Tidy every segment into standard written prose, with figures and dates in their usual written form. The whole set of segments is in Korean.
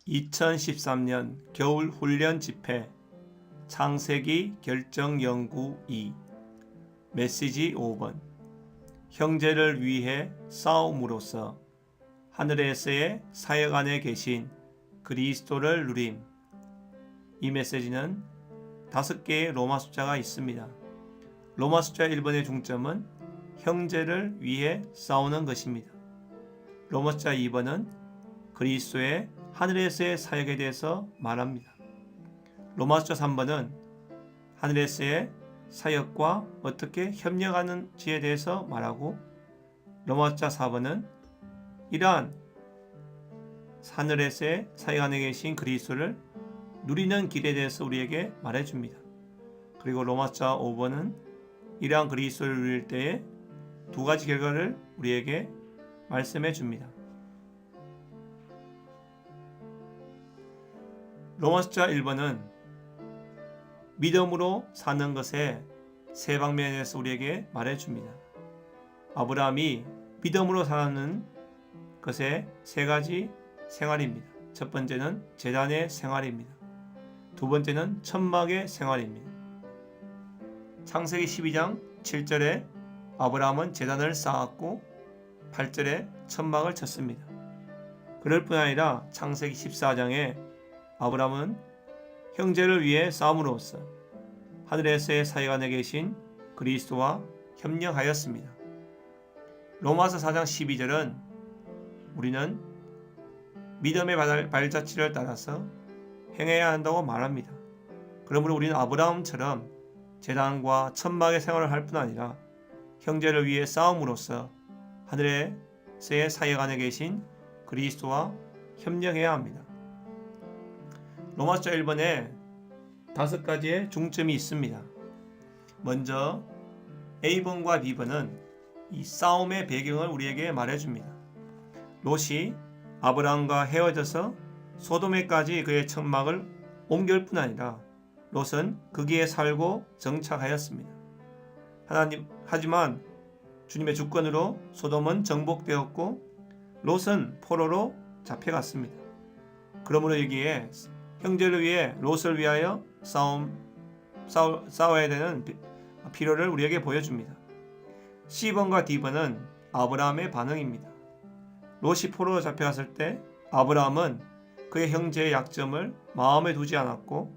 2013년 겨울 훈련 집회 창세기 결정 연구 2 메시지 5번 형제를 위해 싸움으로써 하늘에서의 사역 안에 계신 그리스도를 누림. 이 메시지는 5개의 로마 숫자가 있습니다. 로마 숫자 1번의 중점은 형제를 위해 싸우는 것입니다. 로마 숫자 2번은 그리스도의 하늘에서의 사역에 대해서 말합니다. 로마 숫자 3번은 하늘에서의 사역과 어떻게 협력하는지에 대해서 말하고, 로마 숫자 4번은 이러한 하늘에서의 사역 안에 계신 그리스도를 누리는 길에 대해서 우리에게 말해줍니다. 그리고 로마 숫자 5번은 이러한 그리스도를 누릴 때의 2가지 결과를 우리에게 말씀해 줍니다. 로마 숫자 1번은 믿음으로 사는 것의 세 방면에 대해서 우리에게 말해줍니다. 아브라함이 믿음으로 사는 것의 3가지 생활입니다. 첫 번째는 제단의 생활입니다. 두 번째는 천막의 생활입니다. 창세기 12장 7절에 아브라함은 제단을 쌓았고 8절에 천막을 쳤습니다. 그럴 뿐 아니라 창세기 14장에 아브라함은 형제를 위해 싸움으로써 하늘에서의 사역 안에 계신 그리스도와 협력하였습니다. 로마서 4장 12절은 우리는 믿음의 발자취를 따라서 행해야 한다고 말합니다. 그러므로 우리는 아브라함처럼 제단과 천막의 생활을 할 뿐 아니라 형제를 위해 싸움으로써 하늘에서의 사역 안에 계신 그리스도와 협력해야 합니다. 로마 숫자 1번에 5가지의 중점이 있습니다. 먼저 A번과 B번은 이 싸움의 배경을 우리에게 말해줍니다. 롯이 아브라함과 헤어져서 소돔에까지 그의 천막을 옮길 뿐 아니라 롯은 거기에 살고 정착하였습니다. 하지만 주님의 주권으로 소돔은 정복되었고 롯은 포로로 잡혀갔습니다. 그러므로 여기에 형제를 위해 롯을 위하여 싸워야 되는 필요를 우리에게 보여줍니다. C번과 D번은 아브라함의 반응입니다. 롯이 포로로 잡혀갔을 때 아브라함은 그의 형제의 약점을 마음에 두지 않았고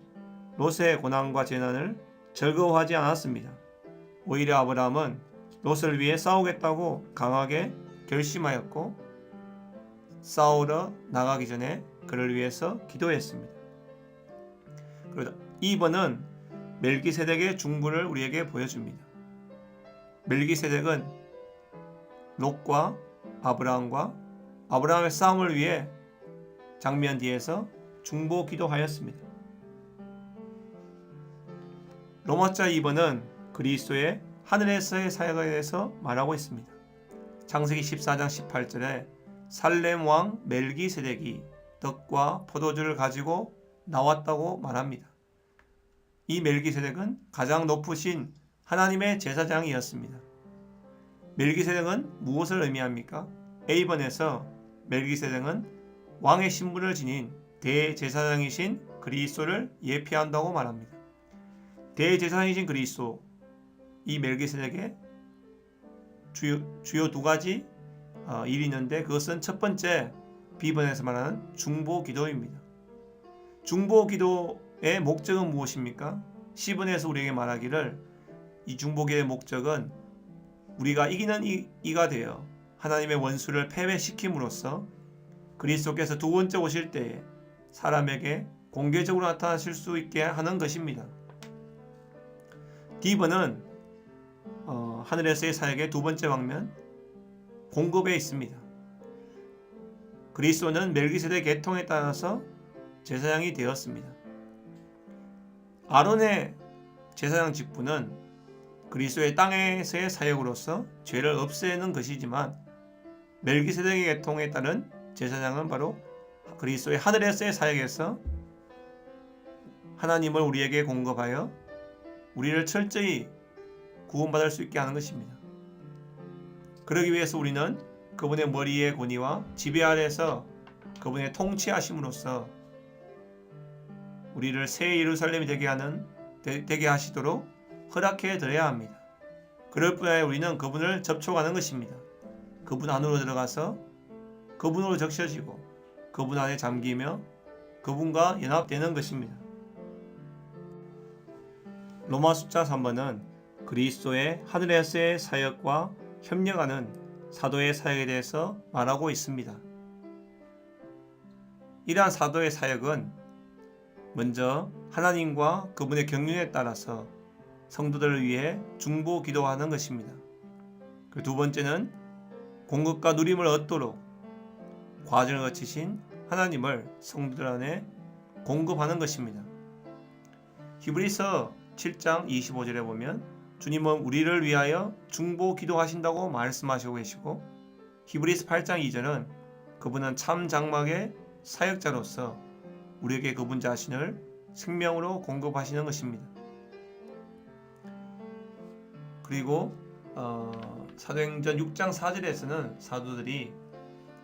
롯의 고난과 재난을 즐거워하지 않았습니다. 오히려 아브라함은 롯을 위해 싸우겠다고 강하게 결심하였고 싸우러 나가기 전에 그를 위해서 기도했습니다. 그리고 2번은 멜기세덱의 중보를 우리에게 보여줍니다. 멜기세덱은 롯과 아브라함의 싸움을 위해 장면 뒤에서 중보 기도하였습니다. 로마자 2번은 그리스도의 하늘에서의 사역에 대해서 말하고 있습니다. 창세기 14장 18절에 살렘 왕 멜기세덱이 떡과 포도주를 가지고 나왔다고 말합니다. 이 멜기세덱은 가장 높으신 하나님의 제사장이었습니다. 멜기세덱은 무엇을 의미합니까? A번에서 멜기세덱은 왕의 신분을 지닌 대제사장이신 그리스도를 예표한다고 말합니다. 대제사장이신 그리스도, 이 멜기세덱의 주요 2가지 일이 있는데 그것은 첫 번째 B번에서 말하는 중보기도입니다. 중보기도의 목적은 무엇입니까? C번에서 우리에게 말하기를 이 중보기도의 목적은 우리가 이기는 이가 되어 하나님의 원수를 패배시킴으로써 그리스도께서 2번째 오실 때에 사람에게 공개적으로 나타나실 수 있게 하는 것입니다. D번은 하늘에서의 사역의 2번째 방면 공급에 있습니다. 그리스도는 멜기세덱 계통에 따라서 제사장이 되었습니다. 아론의 제사장 직분은 그리스도의 땅에서의 사역으로서 죄를 없애는 것이지만 멜기세덱의 계통에 따른 제사장은 바로 그리스도의 하늘에서의 사역에서 하나님을 우리에게 공급하여 우리를 철저히 구원받을 수 있게 하는 것입니다. 그러기 위해서 우리는 그분의 머리의 권위와 지배 아래서 그분의 통치하심으로써 우리를 새 예루살렘이 되게 하시도록 허락해 드려야 합니다. 그럴 뿐아니라 우리는 그분을 접촉하는 것입니다. 그분 안으로 들어가서 그분으로 적셔지고 그분 안에 잠기며 그분과 연합되는 것입니다. 로마 숫자 3번은 그리스도의 하늘에서의 사역과 협력하는 사도의 사역에 대해서 말하고 있습니다. 이러한 사도의 사역은 먼저 하나님과 그분의 경륜에 따라서 성도들을 위해 중보 기도하는 것입니다. 그 두 번째는 공급과 누림을 얻도록 과정을 거치신 하나님을 성도들 안에 공급하는 것입니다. 히브리서 7장 25절에 보면 주님은 우리를 위하여 중보 기도하신다고 말씀하시고 계시고, 히브리서 8장 2절은 그분은 참 장막의 사역자로서 우리에게 그분 자신을 생명으로 공급하시는 것입니다. 그리고 사도행전 6장 4절에서는 사도들이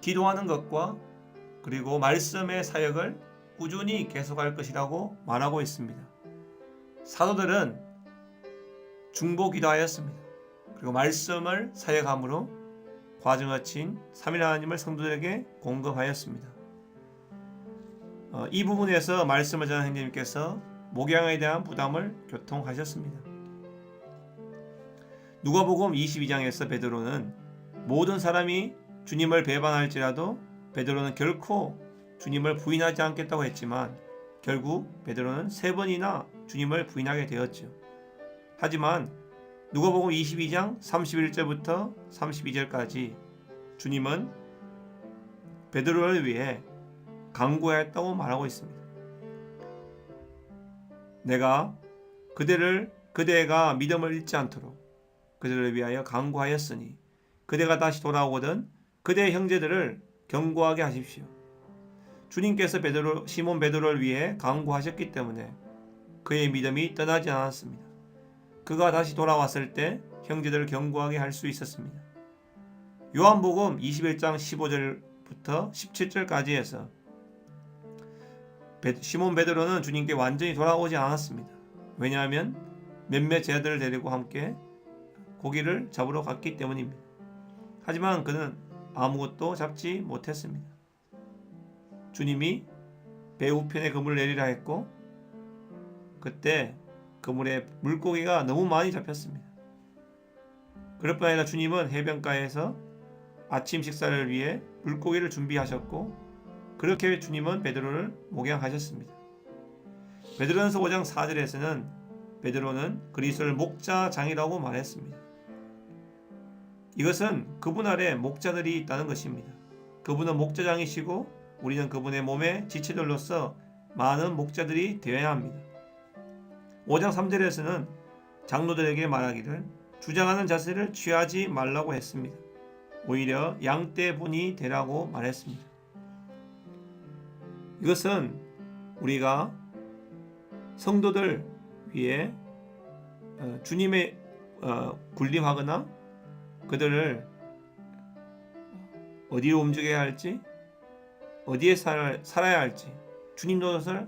기도하는 것과 그리고 말씀의 사역을 꾸준히 계속할 것이라고 말하고 있습니다. 사도들은 중보 기도하였습니다. 그리고 말씀을 사역함으로 과정을 거친 삼위 하나님을 성도들에게 공급하였습니다. 이 부분에서 말씀을 전한 형제님께서 목양에 대한 부담을 교통하셨습니다. 누가복음 22장에서 베드로는 모든 사람이 주님을 배반할지라도 베드로는 결코 주님을 부인하지 않겠다고 했지만 결국 베드로는 3번이나 주님을 부인하게 되었죠. 하지만 누가복음 22장 31절부터 32절까지 주님은 베드로를 위해 간구하였다고 말하고 있습니다. 내가 그대가 믿음을 잃지 않도록 그들을 위하여 간구하였으니 그대가 다시 돌아오거든 그대의 형제들을 경고하게 하십시오. 주님께서 시몬 베드로를 위해 간구하셨기 때문에 그의 믿음이 떠나지 않았습니다. 그가 다시 돌아왔을 때 형제들을 경고하게 할 수 있었습니다. 요한복음 21장 15절부터 17절까지에서 시몬 베드로는 주님께 완전히 돌아오지 않았습니다. 왜냐하면 몇몇 제자들을 데리고 함께 고기를 잡으러 갔기 때문입니다. 하지만 그는 아무것도 잡지 못했습니다. 주님이 배 우편에 그물을 내리라 했고 그때 그물에 물고기가 너무 많이 잡혔습니다. 그럴 뿐 아니라 주님은 해변가에서 아침 식사를 위해 물고기를 준비하셨고 그렇게 주님은 베드로를 목양하셨습니다. 베드로전서 5장 4절에서는 베드로는 그리스도를 목자장이라고 말했습니다. 이것은 그분 아래 목자들이 있다는 것입니다. 그분은 목자장이시고 우리는 그분의 몸의 지체들로서 많은 목자들이 되어야 합니다. 5장 3절에서는 장로들에게 말하기를 주장하는 자세를 취하지 말라고 했습니다. 오히려 양떼분이 되라고 말했습니다. 이것은 우리가 성도들 위해 주님의 군림하거나 그들을 어디로 움직여야 할지 어디에 살아야 할지 주님 노릇을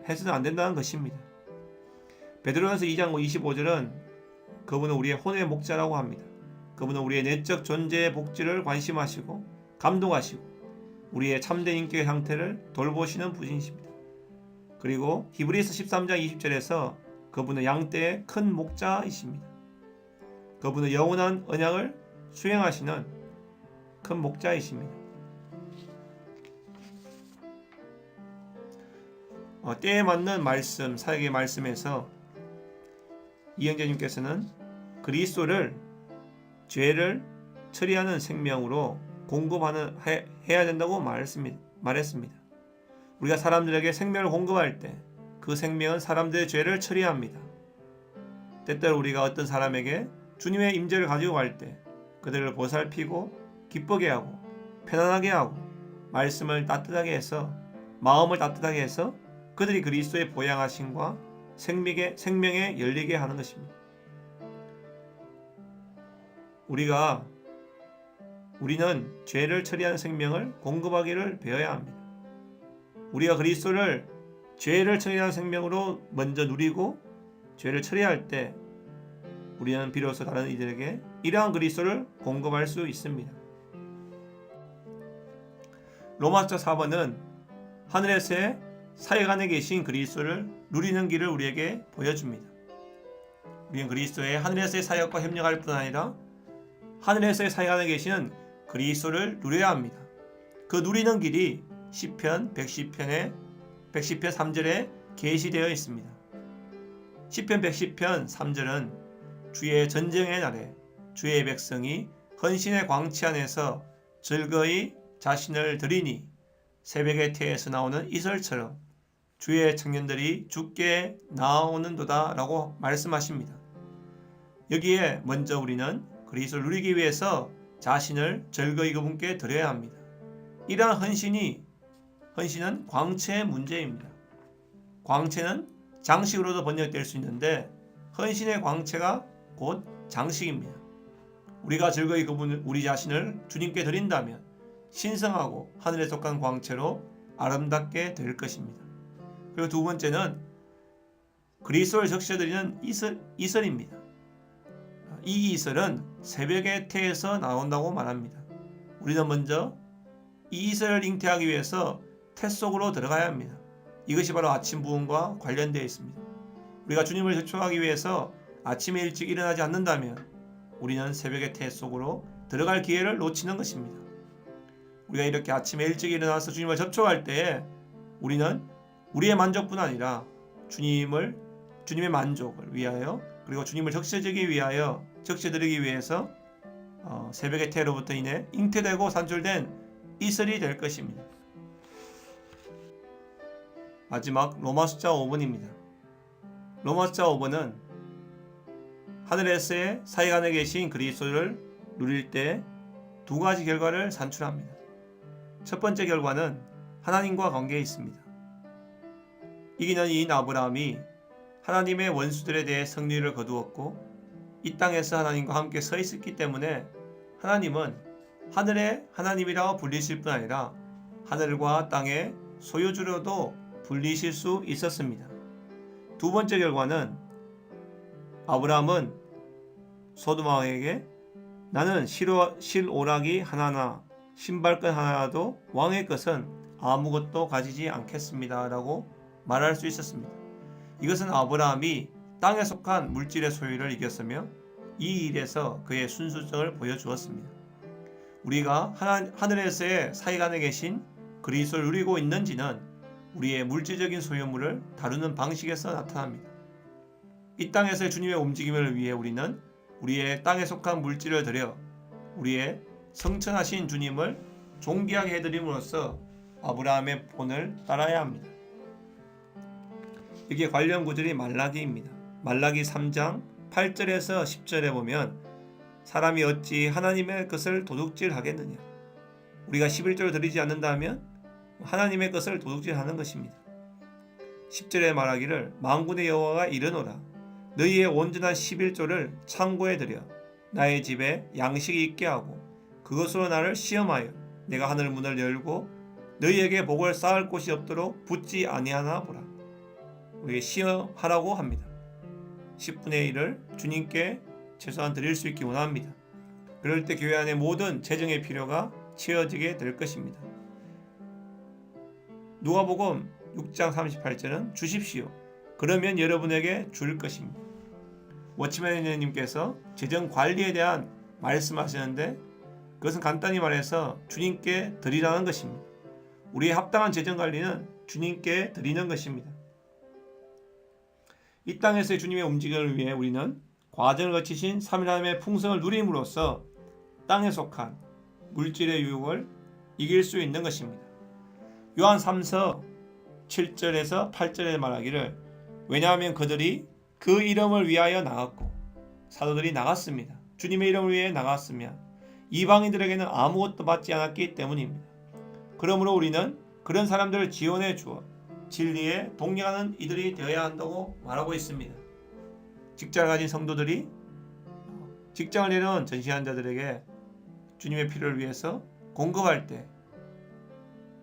해서는 안 된다는 것입니다. 베드로전서 2장 25절은 그분은 우리의 혼의 목자라고 합니다. 그분은 우리의 내적 존재의 복지를 관심하시고 감독하시고 우리의 참된 인격의 상태를 돌보시는 분이십니다. 그리고 히브리서 13장 20절에서 그분은 양떼의 큰 목자이십니다. 그분은 영원한 언약을 수행하시는 큰 목자이십니다. 때에 맞는 말씀, 사역의 말씀에서 이영재님께서는 그리스도를 죄를 처리하는 생명으로 해야 된다고 말했습니다. 우리가 사람들에게 생명을 공급할 때 그 생명은 사람들의 죄를 처리합니다. 때때로 우리가 어떤 사람에게 주님의 임재를 가지고 갈 때 그들을 보살피고 기쁘게 하고 편안하게 하고 말씀을 따뜻하게 해서 마음을 따뜻하게 해서 그들이 그리스도의 보양하심과 생명에 열리게 하는 것입니다. 우리는 죄를 처리하는 생명을 공급하기를 배워야 합니다. 우리가 그리스도를 죄를 처리하는 생명으로 먼저 누리고 죄를 처리할 때 우리는 비로소 다른 이들에게 이러한 그리스도를 공급할 수 있습니다. 로마서 4번은 하늘에서의 사역 안에 계신 그리스도를 누리는 길을 우리에게 보여줍니다. 우리는 그리스도의 하늘에서의 사역과 협력할 뿐 아니라 하늘에서의 사역 안에 계시는 그리스도를 누려야 합니다. 그 누리는 길이 시편 110편 3절에 계시되어 있습니다. 시편 110편 3절은 주의 전쟁의 날에 주의 백성이 헌신의 광채 안에서 즐거이 자신을 드리니 새벽의 태에서 나오는 이슬처럼 주의 청년들이 주께 나오는도다 라고 말씀하십니다. 여기에 먼저 우리는 그리스도를 누리기 위해서 자신을 즐거이 그분께 드려야 합니다. 이러한 헌신은 광채의 문제입니다. 광채는 장식으로도 번역될 수 있는데 헌신의 광채가 곧 장식입니다. 우리가 즐거이 우리 자신을 주님께 드린다면 신성하고 하늘에 속한 광채로 아름답게 될 것입니다. 그리고 두 번째는 그리스도를 적셔드리는 이슬입니다. 이 이슬은 새벽의 태에서 나온다고 말합니다. 우리는 먼저 이 이슬을 잉태하기 위해서 태 속으로 들어가야 합니다. 이것이 바로 아침 부흥과 관련되어 있습니다. 우리가 주님을 접촉하기 위해서 아침에 일찍 일어나지 않는다면 우리는 새벽의 태 속으로 들어갈 기회를 놓치는 것입니다. 우리가 이렇게 아침에 일찍 일어나서 주님을 접촉할 때에 우리는 우리의 만족뿐 아니라 주님의 만족을 위하여 그리고 주님을 적셔드리기 위해서 새벽의 태로부터 인해 잉태되고 산출된 이슬이 될 것입니다. 마지막 로마 숫자 5번입니다. 로마 숫자 5번은 하늘에서의 사역 안에 계신 그리스도를 누릴 때 두 가지 결과를 산출합니다. 첫 번째 결과는 하나님과 관계에 있습니다. 이기는 이인 아브라함이 하나님의 원수들에 대해 승리를 거두었고 이 땅에서 하나님과 함께 서 있었기 때문에 하나님은 하늘의 하나님이라고 불리실 뿐 아니라 하늘과 땅의 소유주로도 불리실 수 있었습니다. 두 번째 결과는 아브라함은 소돔 왕에게 나는 실오라기 하나나 신발끈 하나라도 왕의 것은 아무것도 가지지 않겠습니다 라고 말할 수 있었습니다. 이것은 아브라함이 땅에 속한 물질의 소유를 이겼으며 이 일에서 그의 순수성을 보여주었습니다. 우리가 하늘에서의 사역 안에 계신 그리스도를 누리고 있는지는 우리의 물질적인 소유물을 다루는 방식에서 나타납니다. 이 땅에서의 주님의 움직임을 위해 우리는 우리의 땅에 속한 물질을 들여 우리의 성천하신 주님을 존귀하게 해드림으로써 아브라함의 본을 따라야 합니다. 여기에 관련 구절이 말라기입니다. 말라기 3장 8절에서 10절에 보면 사람이 어찌 하나님의 것을 도둑질하겠느냐. 우리가 11조를 드리지 않는다면 하나님의 것을 도둑질하는 것입니다. 10절에 말하기를 만군의 여호와가 이르노라 너희의 온전한 11조를 창고에 들여 나의 집에 양식이 있게 하고 그것으로 나를 시험하여 내가 하늘 문을 열고 너희에게 복을 쌓을 곳이 없도록 붙지 아니하나 보라. 우리에게 시험하라고 합니다. 10분의 1을 주님께 최소한 드릴 수 있기 원합니다. 그럴 때 교회 안의 모든 재정의 필요가 채워지게 될 것입니다. 누가복음 6장 38절은 주십시오. 그러면 여러분에게 줄 것입니다. 워치맨님께서 재정 관리에 대한 말씀하시는데 그것은 간단히 말해서 주님께 드리라는 것입니다. 우리의 합당한 재정 관리는 주님께 드리는 것입니다. 이 땅에서의 주님의 움직임을 위해 우리는 과정을 거치신 3일 하나님의 풍성을 누림으로써 땅에 속한 물질의 유혹을 이길 수 있는 것입니다. 요한 3서 7절에서 8절에 말하기를 왜냐하면 그들이 그 이름을 위하여 나갔고 사도들이 나갔습니다. 주님의 이름을 위해 나갔으며 이방인들에게는 아무것도 받지 않았기 때문입니다. 그러므로 우리는 그런 사람들을 지원해 주어 진리에 동력하는 이들이 되어야 한다고 말하고 있습니다. 직장을 가진 성도들이 직장을 내려온 전시한 자들에게 주님의 필요를 위해서 공급할 때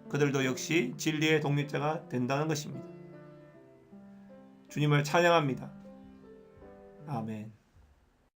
그들도 역시 진리의 동력자가 된다는 것입니다. 주님을 찬양합니다. 아멘.